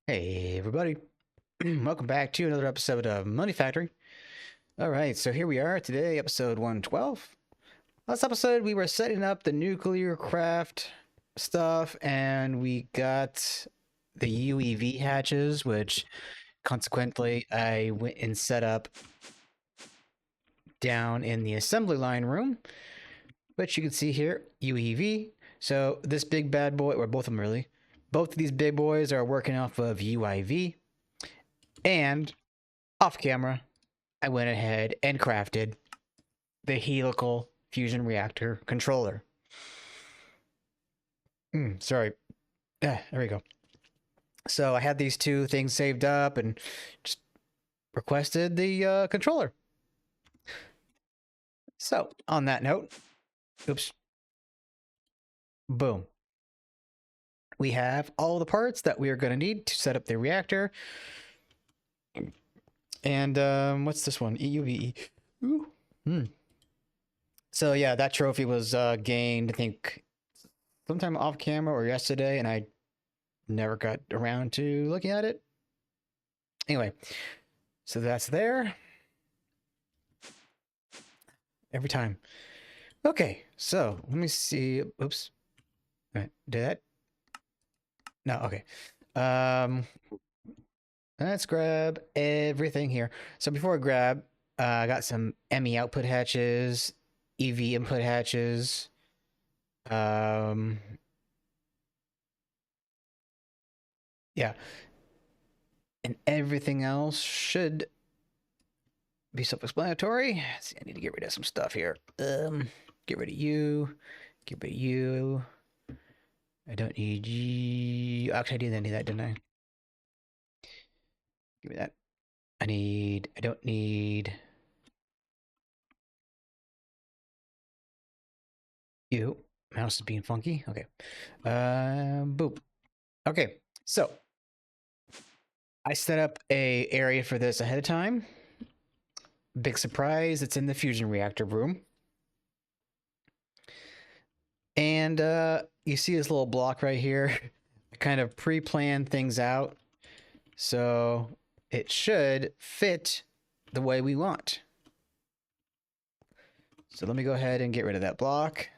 Hey everybody, welcome back to another episode of Monifactory. Alright, so here we are today, episode 112. Last episode we were setting up the nuclear craft stuff and we got the UEV hatches, which consequently I went and set up down in the assembly line room, which you can see here, UEV. So this big bad boy, or both of them really, both of these big boys are working off of UIV. And off camera, I went ahead and crafted the Helical fusion reactor controller. Sorry. There we go. So I had these two things saved up and just requested the controller. So on that note, oops, boom. We have all the parts that we are going to need to set up the reactor. And what's this one? EUVE. Ooh. So yeah, that trophy was gained, I think, sometime off camera or yesterday, and I never got around to looking at it. Anyway, so that's there. Every time. Okay, so let me see. Oops. All right, did that? No, okay. Let's grab everything here. So before I grab, I got some ME output hatches, EV input hatches. Yeah. And everything else should be self-explanatory. See, I need to get rid of some stuff here. Get rid of you. Get rid of you. I don't need you. Actually, I didn't need that, didn't I? Give me that. I don't need you. Mouse is being funky. Okay. Boop. Okay, so I set up a area for this ahead of time. Big surprise, it's in the fusion reactor room. And you see this little block right here? I kind of pre-planned things out, so it should fit the way we want. So let me go ahead and get rid of that block.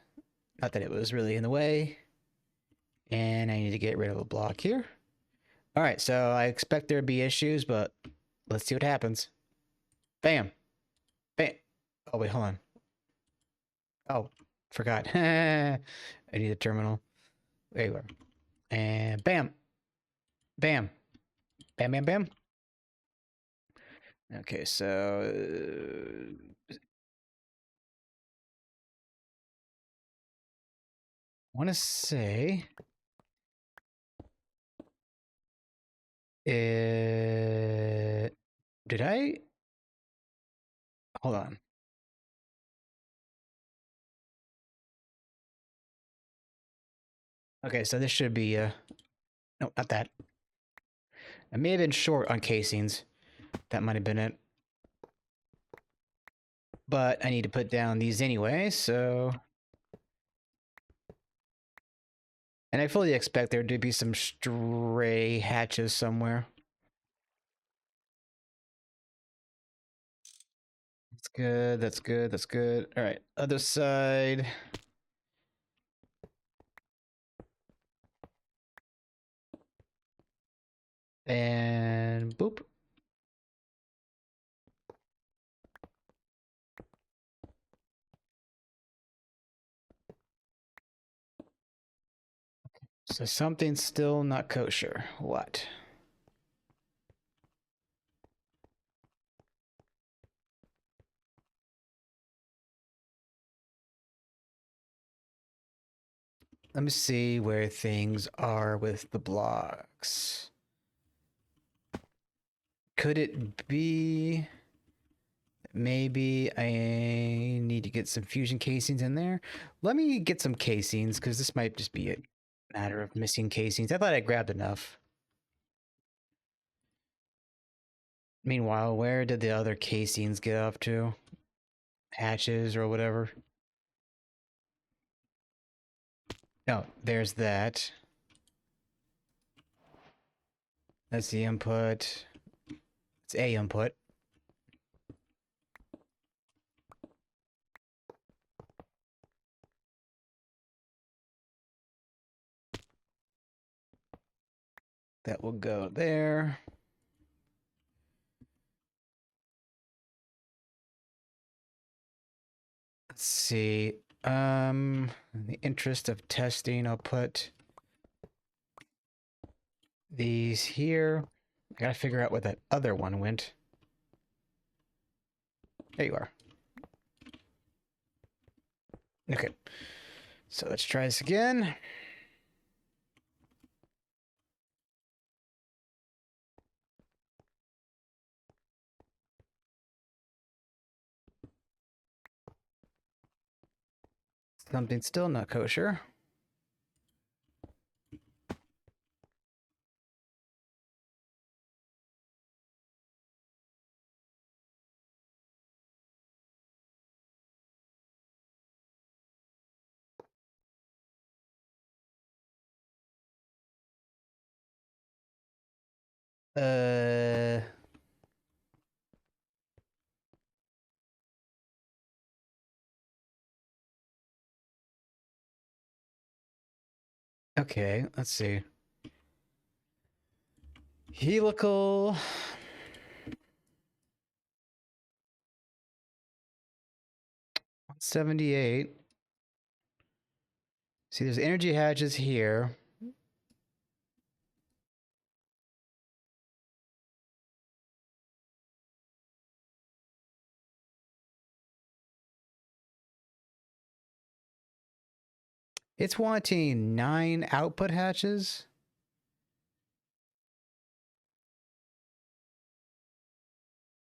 Not that it was really in the way. And I need to get rid of a block here. All right, so I expect there to be issues, but let's see what happens. Bam. Bam. Oh, wait, hold on. Oh, forgot. I need a terminal. There you are. And bam. Bam. Bam, bam, bam. Okay, so... I want to say... Did I... Hold on. Okay, so this should be... No, not that. I may have been short on casings. That might have been it. But I need to put down these anyway, so... And I fully expect there to be some stray hatches somewhere. That's good, that's good, that's good. All right, other side. And boop. So something's still not kosher. What? Let me see where things are with the blocks. Could it be... Maybe I need to get some fusion casings in there. Let me get some casings, because this might just be a matter of missing casings. I thought I grabbed enough. Meanwhile, where did the other casings get off to? Hatches or whatever? No, there's that. That's the input. It's a input. That will go there. Let's see. In the interest of testing, I'll put these here. I gotta figure out where that other one went. There you are. Okay. So let's try this again. Something still not kosher. Uh... Okay, let's see. Helical. 178. See, there's energy hatches here. It's wanting 9 output hatches.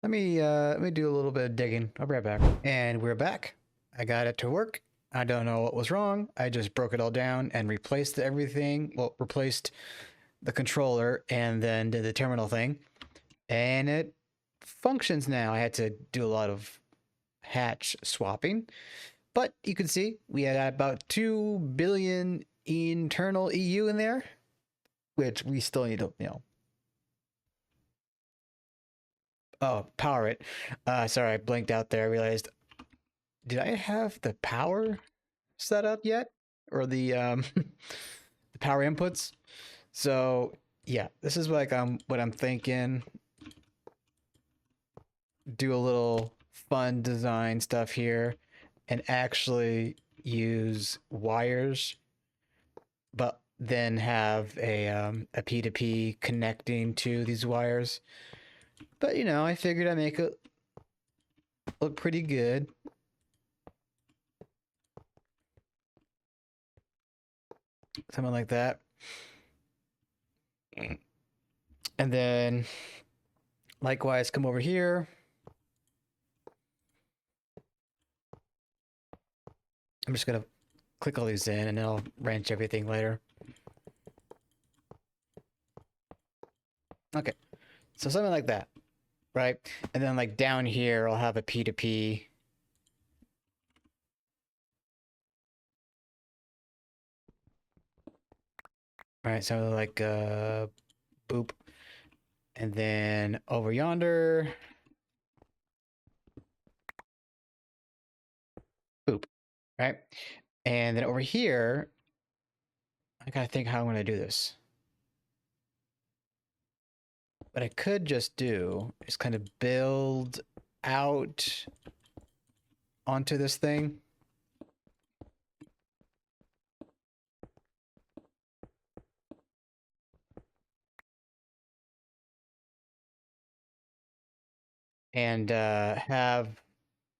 Let me do a little bit of digging. I'll be right back. And we're back. I got it to work. I don't know what was wrong. I just broke it all down and replaced everything. Well, replaced the controller and then did the terminal thing. And it functions now. I had to do a lot of hatch swapping. But you can see we had about 2 billion internal EU in there, which we still need to, power it. Sorry, I blinked out there. I realized, did I have the power set up yet? Or the the power inputs? So yeah, this is like what I'm thinking. Do a little fun design stuff here and actually use wires, but then have a P2P connecting to these wires. But I figured I'd make it look pretty good. Something like that. And then likewise come over here. I'm just gonna click all these in and then I'll wrench everything later. Okay, so something like that, right? And then like down here, I'll have a P2P. Right, so like boop. And then over yonder, boop, right? And then over here, I gotta think how I'm gonna do this. What I could just do is kind of build out onto this thing. And have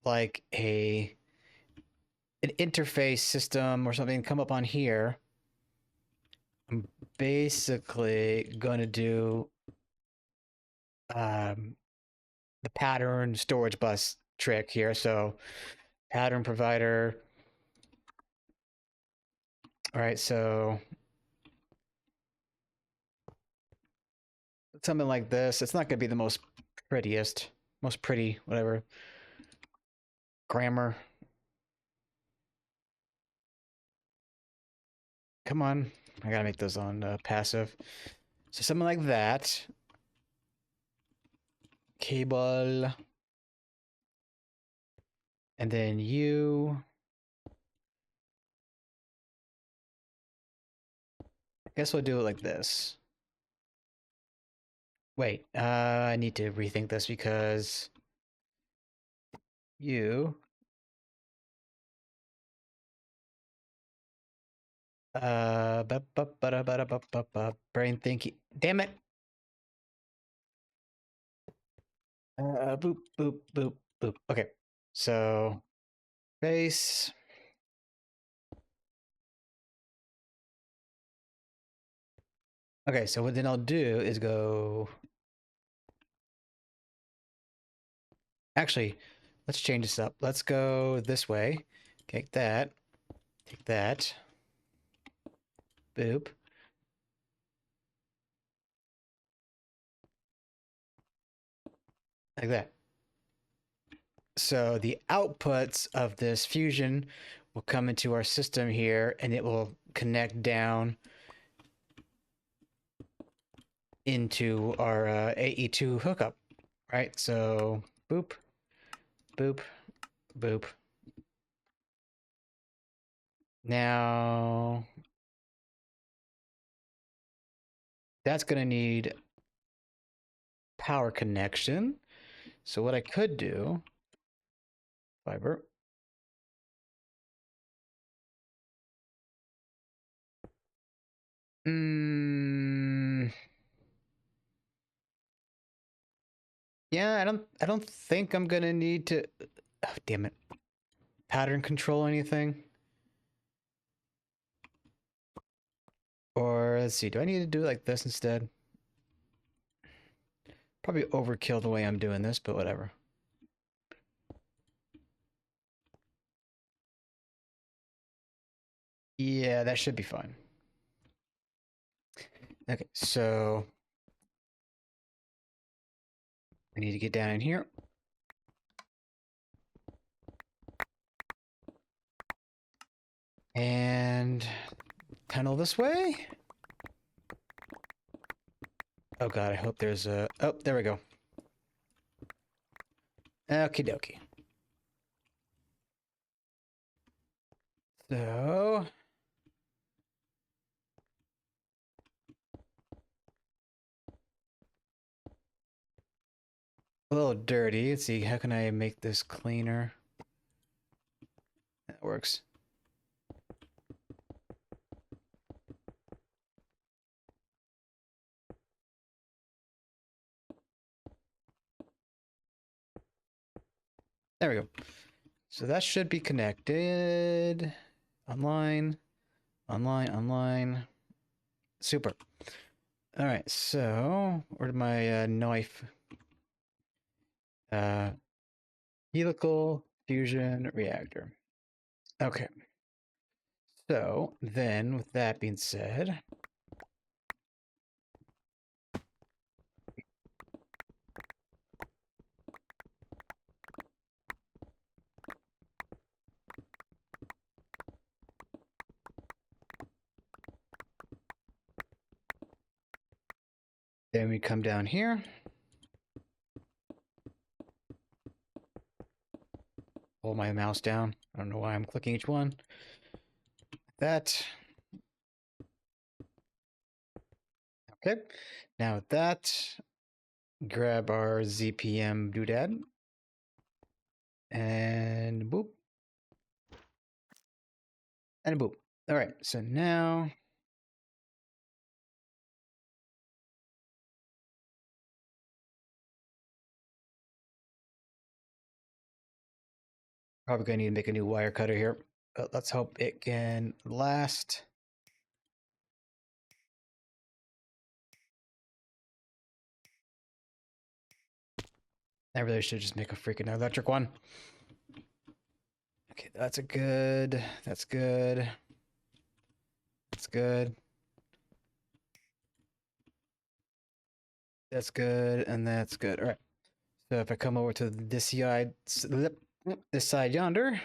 like an interface system or something come up on here. I'm basically gonna do the pattern storage bus trick here. So pattern provider. All right, so something like this. It's not gonna be the most prettiest, most pretty, whatever. Grammar. Come on. I gotta make those on passive. So something like that. Cable. And then you. I guess we'll do it like this. Wait, I need to rethink this because you. Brain thinking. Damn it. Boop, boop, boop, boop. Okay. So, base. Okay, so what then I'll do is go. Actually, let's change this up. Let's go this way. Take that. Take that. Boop. Like that. So the outputs of this fusion will come into our system here and it will connect down into our AE2 hookup, right? So boop, boop, boop. Now that's going to need power connection. So what I could do, fiber. Yeah, I don't think I'm gonna need to. Oh, damn it! Pattern control anything? Or let's see. Do I need to do it like this instead? Probably overkill the way I'm doing this, but whatever. Yeah, that should be fine. Okay, so I need to get down in here. And tunnel this way. Oh god, I hope there's a... Oh, there we go. Okie dokie. So... a little dirty. Let's see, how can I make this cleaner? That works. There we go. So that should be connected. Online. Online, online. Super. All right, so where'd my knife? Helical fusion reactor. Okay. So then, with that being said, then we come down here. Hold my mouse down. I don't know why I'm clicking each one. That. Okay. Now with that, grab our ZPM doodad. And boop. And boop. All right. So now. Probably going to need to make a new wire cutter here. But let's hope it can last. I really should just make a freaking electric one. Okay, that's a good. That's good. That's good. That's good, and that's good. All right. So if I come over to this side yonder.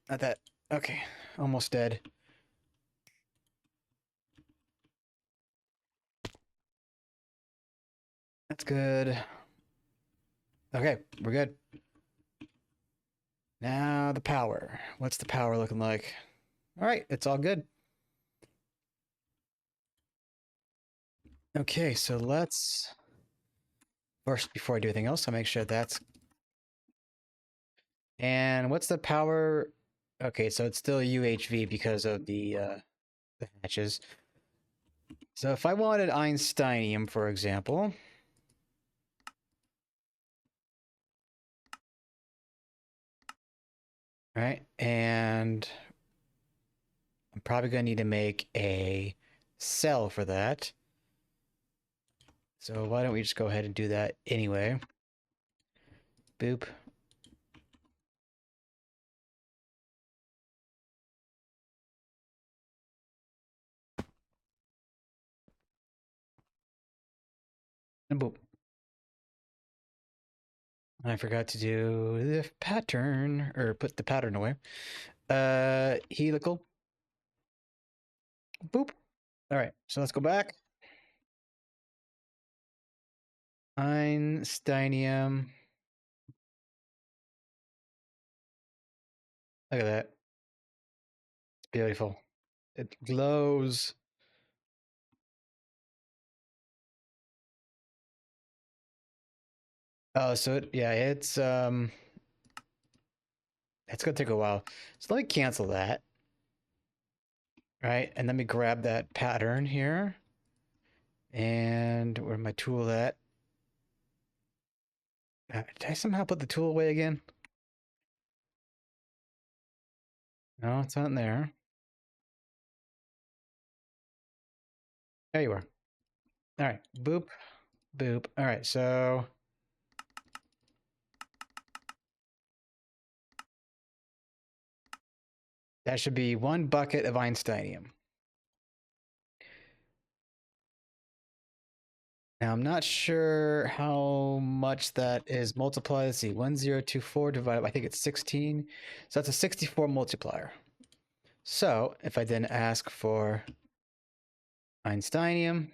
Not that. Okay, almost dead. That's good. Okay, we're good. Now the power. What's the power looking like? All right, it's all good. Okay, so let's first, before I do anything else, I'll make sure that's. And what's the power? Okay, so it's still UHV because of the hatches. So if I wanted Einsteinium, for example, right, and I'm probably going to need to make a cell for that. So why don't we just go ahead and do that anyway? Boop. And boop. I forgot to do the pattern, or put the pattern away. Helical. Boop. All right, so let's go back. Einsteinium. Look at that. It's beautiful. It glows. Oh, so yeah, it's gonna take a while. So let me cancel that. Right, and let me grab that pattern here. And where's my tool at? Did I somehow put the tool away again? No, it's not there. There you are. All right, boop, boop. All right, so that should be 1 bucket of Einsteinium. Now, I'm not sure how much that is multiplied. Let's see, 1024 divided by, I think it's 16. So that's a 64 multiplier. So if I then ask for Einsteinium,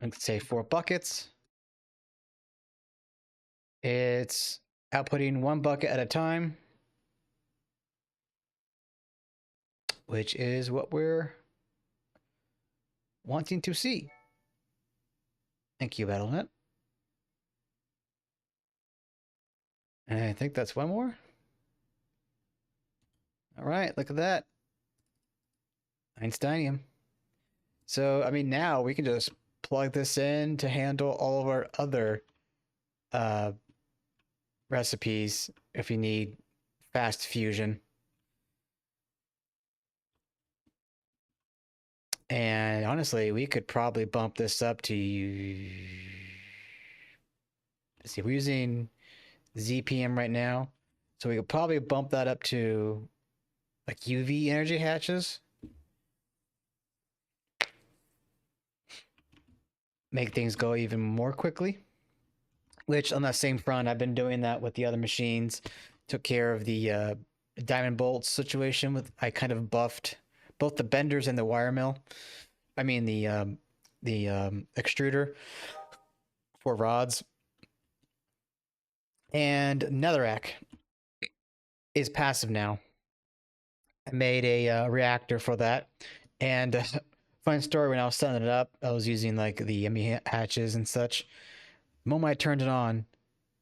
let's say 4 buckets, it's outputting 1 bucket at a time, which is what we're wanting to see. Thank you, BattleNet. And I think that's one more. All right, look at that. Einsteinium. So, I mean, now we can just plug this in to handle all of our other recipes if you need fast fusion. And honestly, we could probably bump this up to. Let's see, we're using ZPM right now. So we could probably bump that up to like UV energy hatches. Make things go even more quickly. Which on that same front, I've been doing that with the other machines. Took care of the diamond bolts situation with, I kind of buffed both the benders and the wire mill. I mean the extruder for rods. And Netherrack is passive now. I made a reactor for that. And fun story, when I was setting it up, I was using like the ME hatches and such. The moment I turned it on,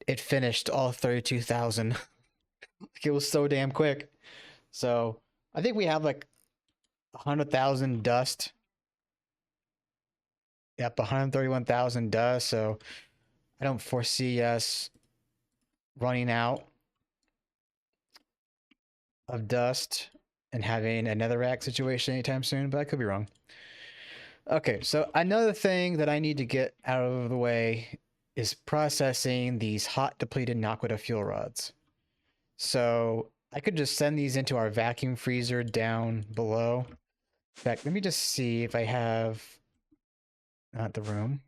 it finished all 32,000. It was so damn quick. So I think we have like 100,000 dust. Yep, 131,000 dust. So I don't foresee us running out of dust and having a netherrack situation anytime soon, but I could be wrong. Okay, so another thing that I need to get out of the way is processing these hot depleted Naquita fuel rods. So I could just send these into our vacuum freezer down below. In fact, let me just see if I have, not the room,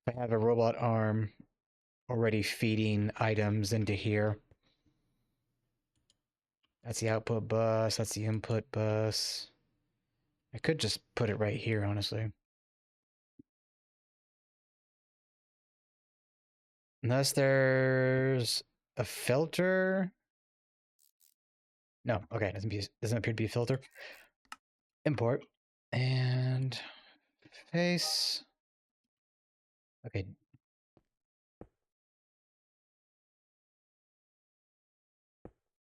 if I have a robot arm already feeding items into here. That's the output bus. That's the input bus. I could just put it right here, honestly. Unless there's a filter. No, okay, doesn't appear to be a filter. Import and face. Okay.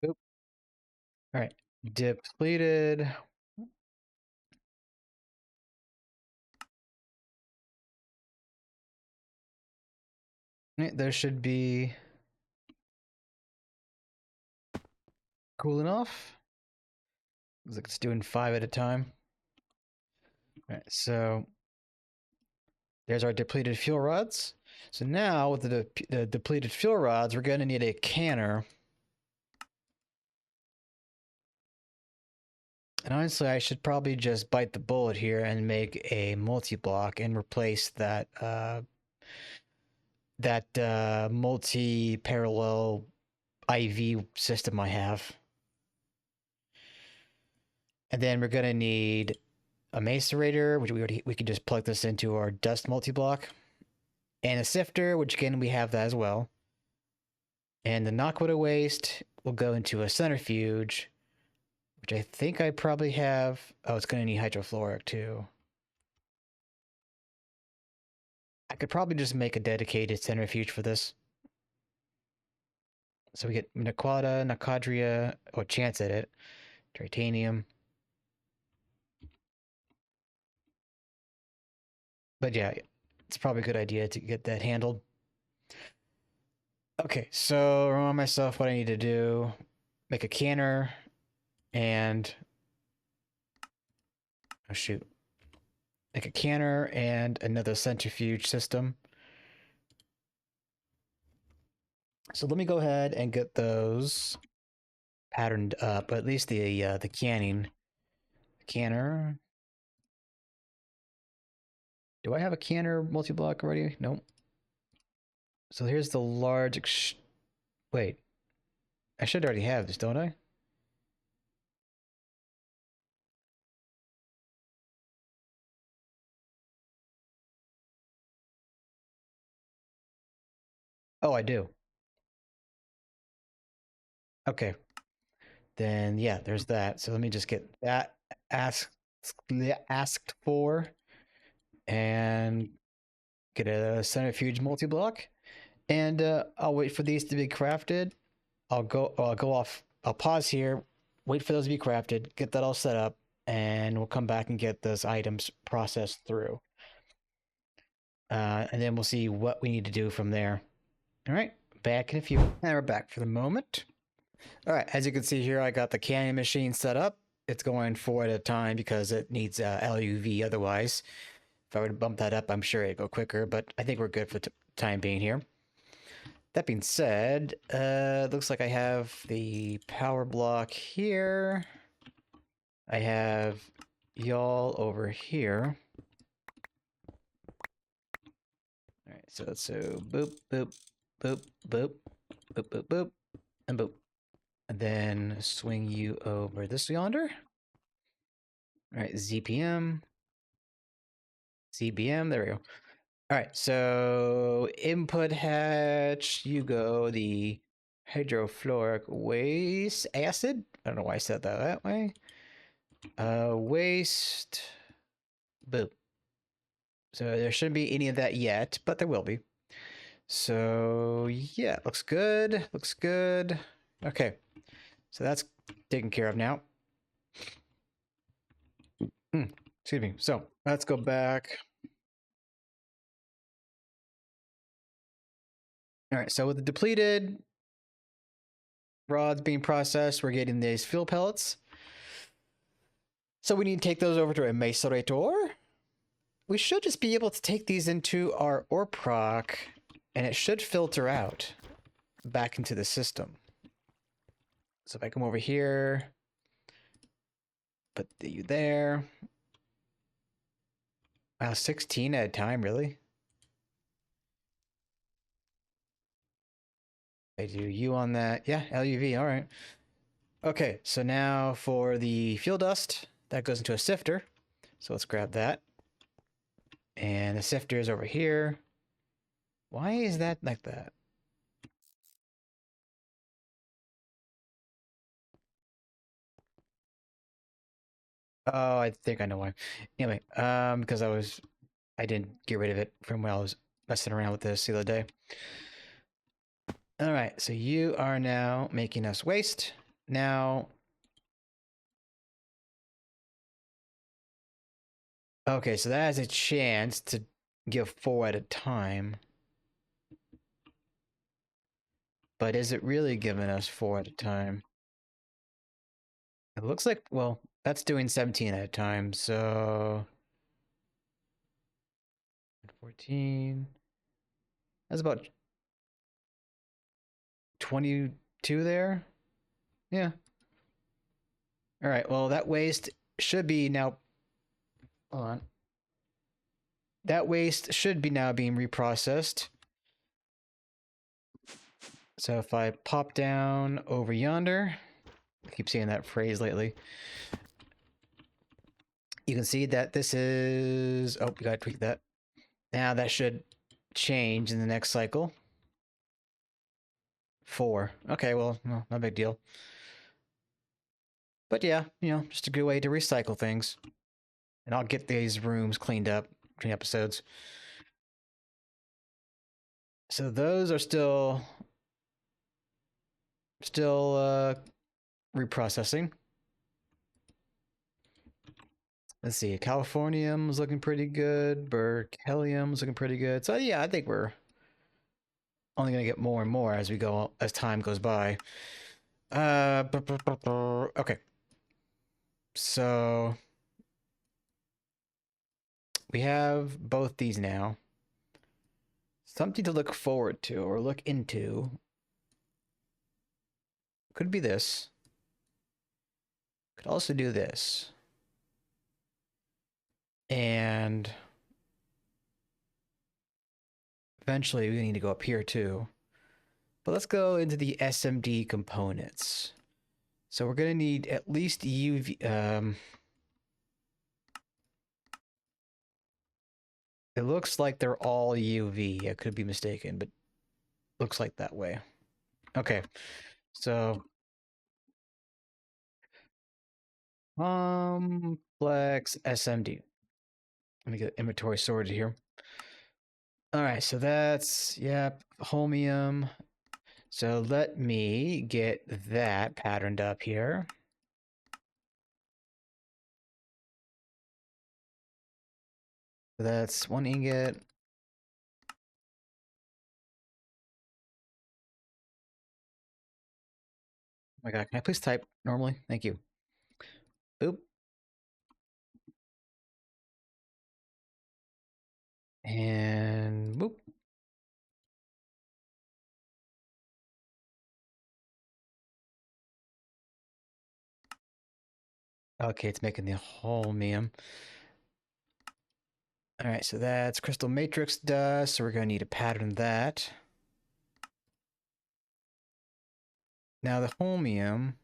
Oop. All right. Depleted. There should be cooling off. Looks like it's doing 5 at a time. All right, so there's our depleted fuel rods. So now with the depleted fuel rods, we're going to need a canner. And honestly, I should probably just bite the bullet here and make a multi-block and replace that multi-parallel IV system I have. And then we're gonna need a macerator, which we can just plug this into our dust multi-block, and a sifter, which again we have that as well. And the Naquita waste will go into a centrifuge, which I think I probably have. Oh, it's gonna need hydrofluoric too. I could probably just make a dedicated centrifuge for this. So we get Naquita, Nacadria, or chance at it, titanium. But yeah, it's probably a good idea to get that handled. Okay, so remind myself what I need to do. Make a canner and... oh shoot. Make a canner and another centrifuge system. So let me go ahead and get those patterned up, at least the canning. Canner. Do I have a canner multi-block already? Nope. So here's the large... wait. I should already have this, don't I? Oh, I do. Okay. Then, yeah, there's that. So let me just get that asked for and get a centrifuge multi-block. And I'll wait for these to be crafted. I'll pause here, wait for those to be crafted, get that all set up, and we'll come back and get those items processed through. And then we'll see what we need to do from there. All right, back in a few. And we're back for the moment. All right, as you can see here, I got the canning machine set up. It's going 4 at a time because it needs LUV otherwise. If I were to bump that up, I'm sure it'd go quicker, but I think we're good for the time being here. That being said, looks like I have the power block here. I have y'all over here. All right, so boop, boop, boop, boop, boop, boop, boop, and boop. And then swing you over this yonder. All right, ZPM. CBM, there we go. All right, so input hatch, you go the hydrofluoric waste acid. I don't know why I said that way. Waste, boop. So there shouldn't be any of that yet, but there will be. So yeah, looks good, looks good. Okay, so that's taken care of now. Excuse me. So let's go back. All right, so with the depleted rods being processed, we're getting these fuel pellets. So we need to take those over to a macerator. We should just be able to take these into our ore proc, and it should filter out back into the system. So if I come over here, put you there. Wow, 16 at a time, really? I do you on that. Yeah, LUV, all right. Okay, so now for the fuel dust, that goes into a sifter. So let's grab that. And the sifter is over here. Why is that like that? Oh, I think I know why. Anyway, because I didn't get rid of it from when I was messing around with this the other day. All right, so you are now making us waste. Now, okay, so that has a chance to give 4 at a time. But is it really giving us 4 at a time? It looks like, well, that's doing 17 at a time, so 14. That's about 22 there. Yeah. All right. Well, that waste should be now. Hold on. That waste should be now being reprocessed. So if I pop down over yonder, I keep saying that phrase lately. You can see that this is. Oh, we gotta tweak that. Now that should change in the next cycle. 4. Okay. Well, no big deal. But yeah, just a good way to recycle things. And I'll get these rooms cleaned up between episodes. So those are still reprocessing. Let's see, Californium's looking pretty good. Berkelium's looking pretty good. So yeah, I think we're only gonna get more and more as we go as time goes by. Okay. So we have both these now. Something to look forward to or look into. Could be this. Could also do this. And eventually we need to go up here too. But let's go into the SMD components. So we're going to need at least UV. It looks like they're all UV. I could be mistaken, but looks like that way. Okay, so complex SMD. Let me get inventory sorted here. All right, so that's holmium. So let me get that patterned up here. That's 1 ingot. Oh my god, can I please type normally? Thank you. Boop. And boop. Okay, it's making the holmium. All right, so that's crystal matrix dust. So we're going to need to pattern that. Now the holmium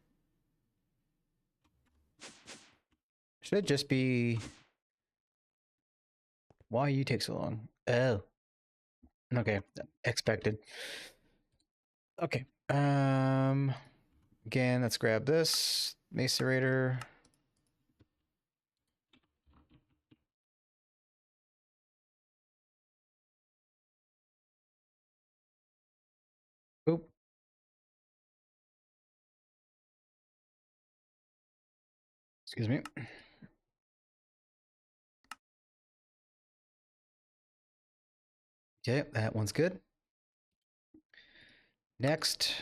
should just be. Why you take so long? Oh, okay, expected. Okay. Again, let's grab this macerator. Oop. Excuse me. Okay, that one's good. Next.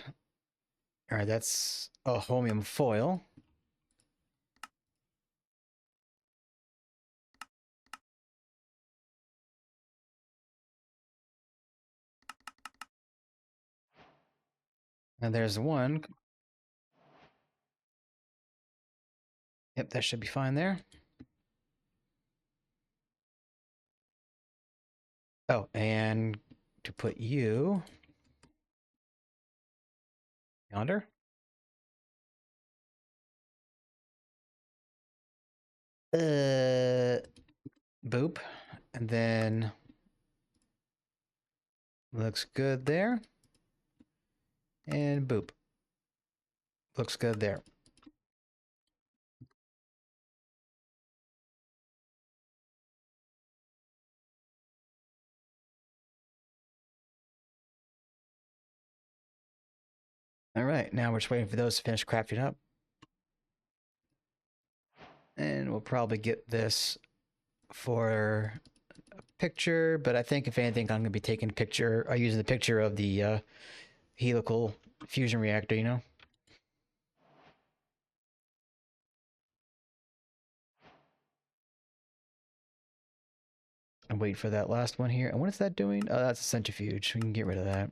All right, that's a holmium foil. And there's one. Yep, that should be fine there. Oh, and to put you yonder. Boop. And then looks good there. And boop. Looks good there. All right, now we're just waiting for those to finish crafting up. And we'll probably get this for a picture, but I think if anything, I'm going to be taking a picture, or using the picture of the helical fusion reactor, you know? And wait for that last one here. And what is that doing? Oh, that's a centrifuge. We can get rid of that.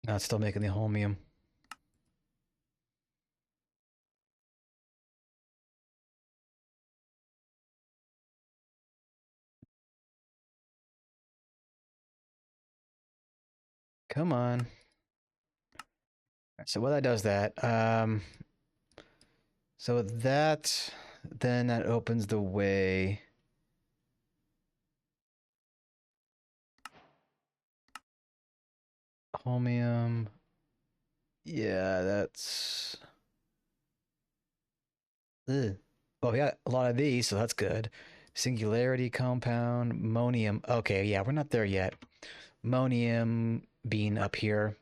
No, it's still making the holmium. Come on. So while that does that, so that, then that opens the way. Holmium. Yeah, that's... Ugh. Well, we got a lot of these, so that's good. Singularity compound, monium. Okay, yeah, we're not there yet. Monium being up here.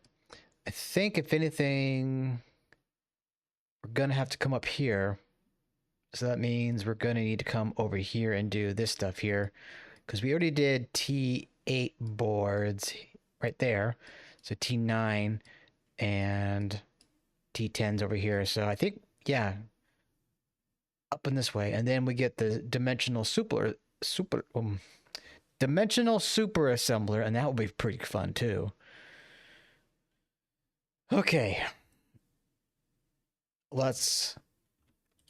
I think if anything, we're gonna have to come up here. So that means we're gonna need to come over here and do this stuff here. Because we already did T8 boards right there. So T9 and T10's over here. So I think, yeah, up in this way. And then we get the dimensional dimensional super assembler, and that will be pretty fun too. Okay. Let's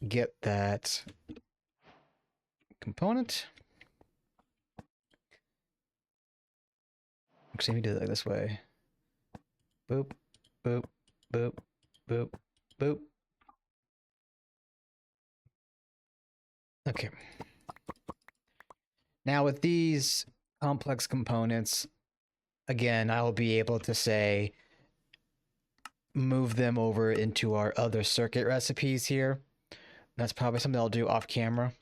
get that component. Actually, let me do it like this way. Boop, boop, boop, boop, boop. Okay. Now with these complex components, again, I will be able to say, move them over into our other circuit recipes here. That's probably something I'll do off camera.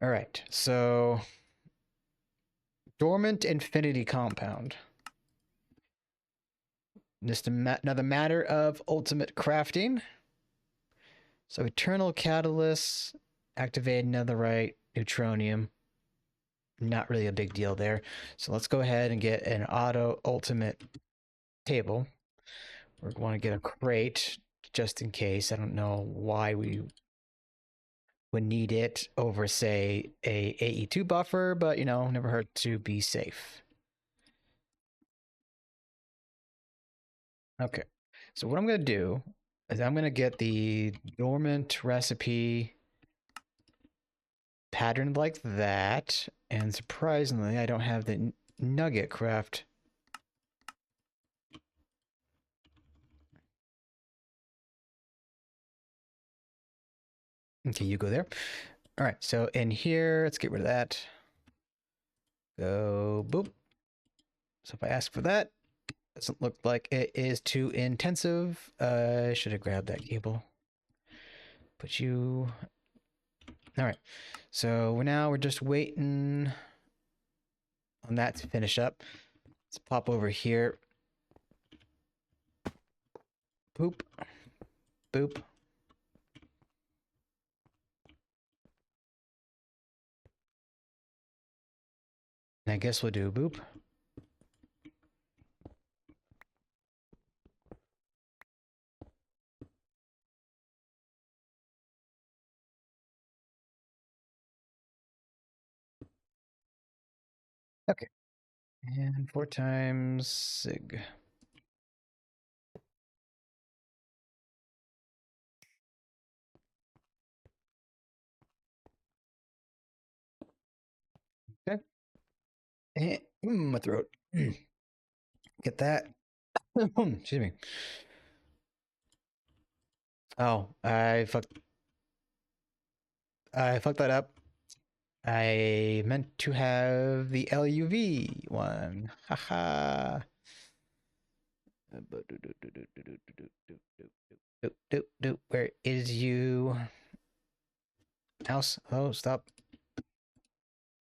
All right, so Dormant Infinity Compound. Just another matter of ultimate crafting. So Eternal Catalyst, activated Netherite, Neutronium. Not really a big deal there. So let's go ahead and get an auto ultimate table. We want to get a crate just in case. I don't know why we would need it over, say, a AE2 buffer, but, you know, never hurt to be safe. Okay, so what I'm going to do is I'm going to get the dormant recipe patterned like that, and surprisingly, I don't have the nugget craft. Okay, you go there. All right, so in here, let's get rid of that. Go boop. So if I ask for that, doesn't look like it is too intensive. I should have grabbed that cable. Put you... All right, so we're just waiting on that to finish up. Let's pop over here. Boop. Boop. And I guess we'll do boop. Okay. And 4 times sig. Okay. And my throat. Get that. Excuse me. Oh, I fucked that up. I meant to have the LUV one. Haha. Where is you? Mouse? Oh, stop.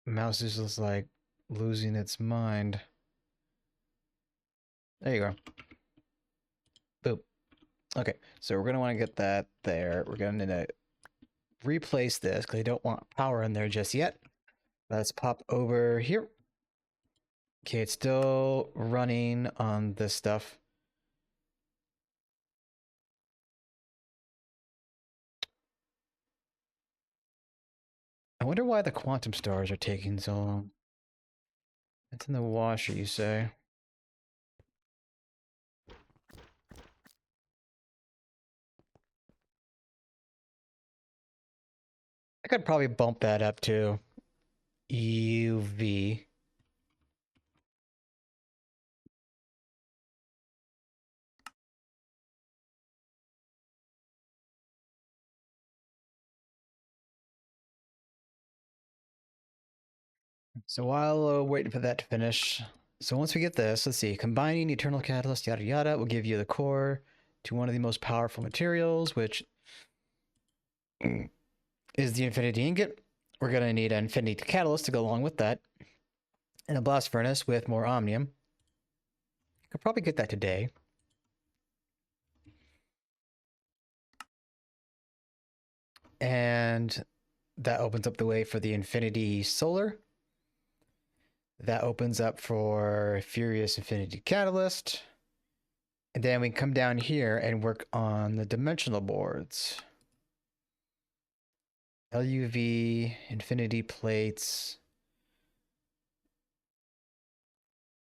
Mouse is just like losing its mind. There you go. Boop. Okay, so we're gonna want to get that there. We're gonna need to replace this because I don't want power in there just yet. Let's pop over here. Okay, it's still running on this stuff. I wonder why the quantum stars are taking so long. It's in the washer, you say? I could probably bump that up to UV. So while waiting for that to finish, so once we get this, let's see, combining eternal catalyst, yada yada, will give you the core to one of the most powerful materials, which is the infinity ingot. We're going to need an infinity catalyst to go along with that, and a blast furnace with more omnium. Could probably get that today. And that opens up the way for the infinity solar. That opens up for Furious Infinity Catalyst. And then we come down here and work on the dimensional boards. LUV, infinity plates.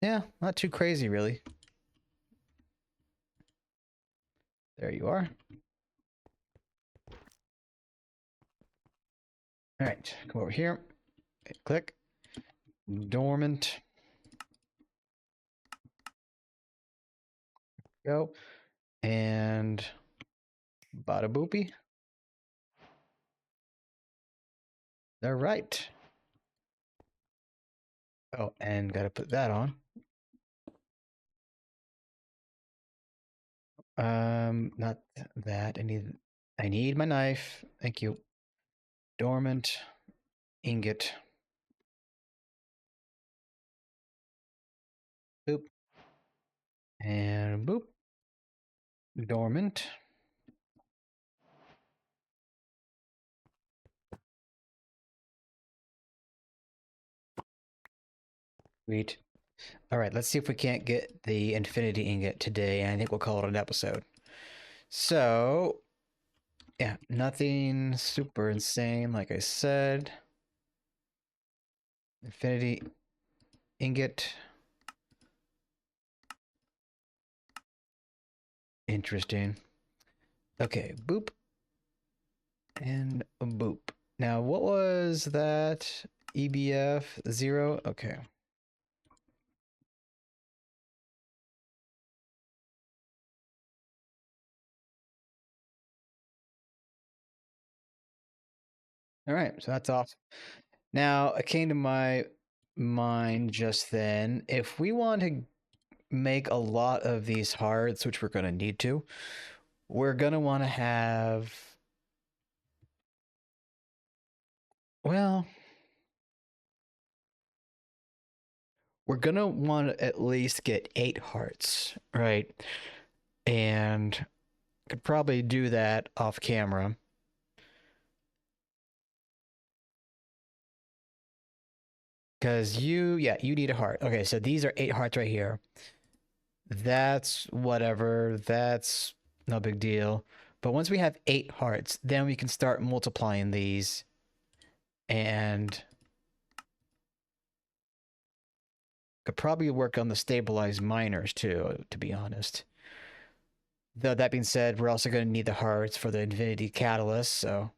Yeah, not too crazy, really. There you are. All right, come over here. Click. Dormant. Go. And bada boopy. All right. Oh, and gotta put that on. Not that. I need my knife. Thank you. Dormant. Ingot. Boop. And boop. Dormant. Sweet. All right, let's see if we can't get the infinity ingot today, and I think we'll call it an episode. So, yeah, nothing super insane, like I said. Infinity ingot. Interesting. Okay, boop. And a boop. Now, what was that? EBF 0? Okay. All right, so that's off. Now, it came to my mind just then, if we want to make a lot of these hearts, which we're going to need to, we're going to want to have, well, we're going to want to at least get 8 hearts, right? And could probably do that off camera. Because you need a heart. Okay, so these are 8 hearts right here. That's whatever. That's no big deal. But once we have 8 hearts, then we can start multiplying these. And could probably work on the stabilized miners too, to be honest. Though that being said, we're also going to need the hearts for the infinity catalyst, so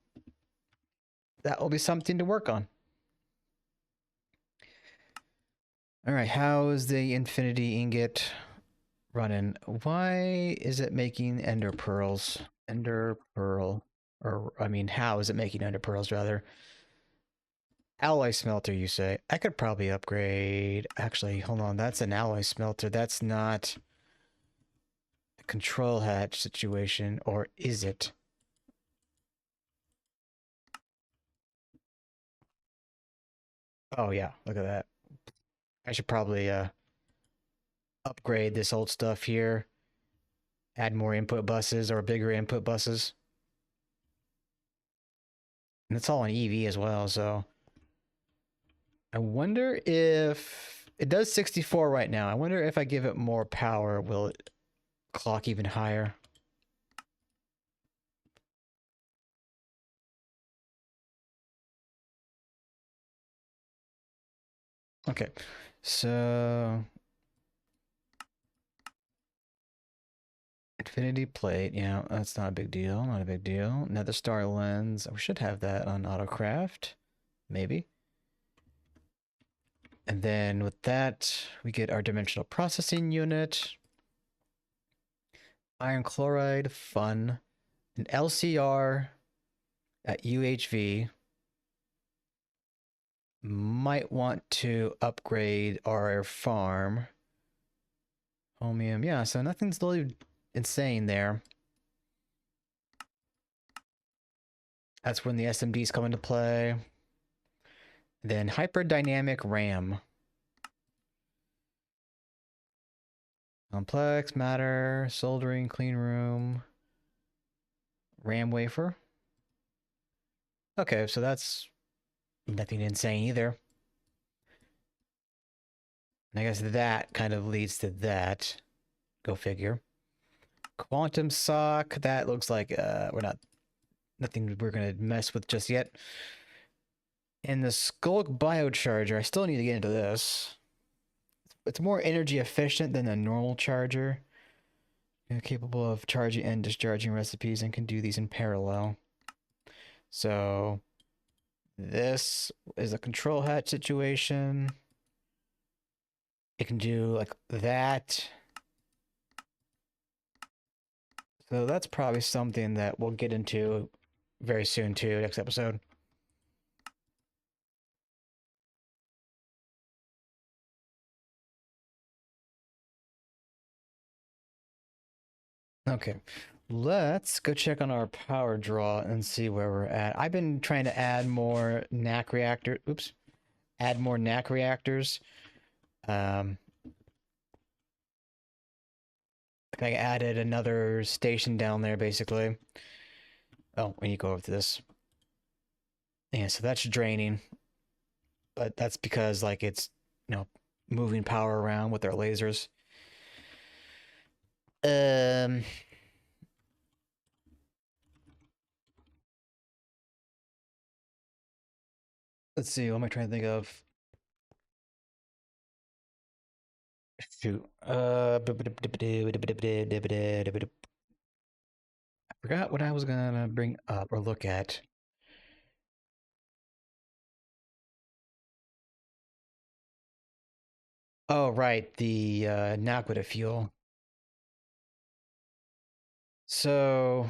that will be something to work on. All right, how is the infinity ingot running. Why is it making ender pearls? Ender pearl. Or, I mean, how is it making ender pearls, rather? Alloy smelter, you say? I could probably upgrade. Actually, hold on. That's an alloy smelter. That's not a control hatch situation. Or is it? Oh, yeah. Look at that. I should probably upgrade this old stuff here. Add more input buses or bigger input buses. And it's all on EV as well, so... I wonder if... It does 64 right now. I wonder if I give it more power, will it clock even higher? Okay, so... Infinity plate, yeah, that's not a big deal, not a big deal. Nether star lens, we should have that on autocraft, maybe. And then with that, we get our dimensional processing unit. Iron chloride, fun. An LCR at UHV. Might want to upgrade our farm. Homium, yeah, so nothing's really insane there. That's when the SMDeez come into play. Then hyperdynamic RAM. Complex matter, soldering, clean room, RAM wafer. Okay, so that's nothing insane either. And I guess that kind of leads to that. Go figure. Quantum sock, that looks like nothing we're gonna mess with just yet. And the Skulk biocharger, I still need to get into this. It's more energy efficient than a normal charger. Capable of charging and discharging recipes and can do these in parallel. So this is a control hatch situation. It can do like that. So that's probably something that we'll get into very soon too, next episode. Okay, let's go check on our power draw and see where we're at. I've been trying to add more NAC reactor. Oops, add more NAC reactors. I added another station down there, basically. Oh, when you go over to this. Yeah, so that's draining. But that's because, like, it's, moving power around with their lasers. Um... Let's see, what am I trying to think of? Shoot. I forgot what I was gonna bring up or look at. Oh, right, the Naquita fuel. So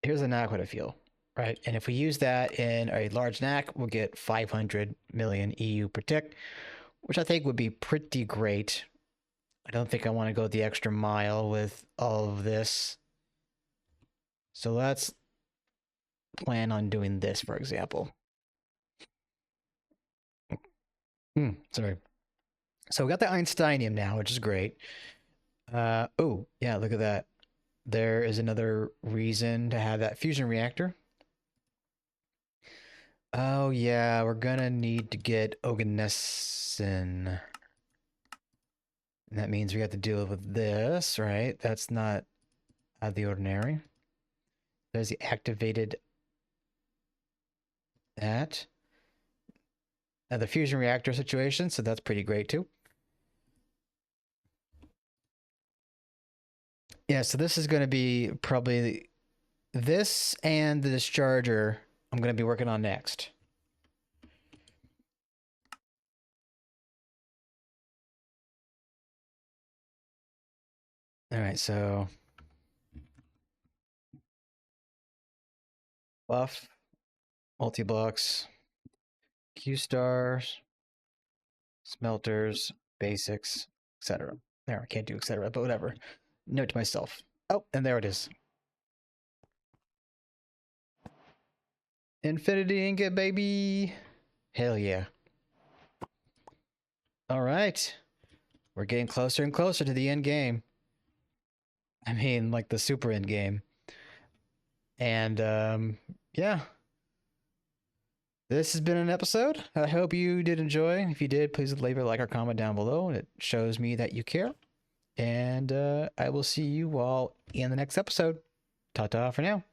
here's a Naquita fuel, right? And if we use that in a large NAC, we'll get 500 million EU per tick, which I think would be pretty great. I don't think I want to go the extra mile with all of this. So let's plan on doing this, for example. Sorry. So we got the Einsteinium now, which is great. Oh, yeah, look at that. There is another reason to have that fusion reactor. Oh, yeah, we're gonna need to get Oganesson. And that means we have to deal with this, right? That's not out of the ordinary. There's the activated that. Now the fusion reactor situation, so that's pretty great too. Yeah, so this is going to be probably this and the discharger I'm going to be working on next. All right, so buff, multi-blocks, Q-stars, smelters, basics, etc. There, I can't do etc., but whatever. Note to myself. Oh, and there it is. Infinity ingot, baby. Hell yeah. All right. We're getting closer and closer to the end game. I mean, like the super end game. And yeah. This has been an episode. I hope you did enjoy. If you did, please leave a like or comment down below. It shows me that you care. And I will see you all in the next episode. Ta-ta for now.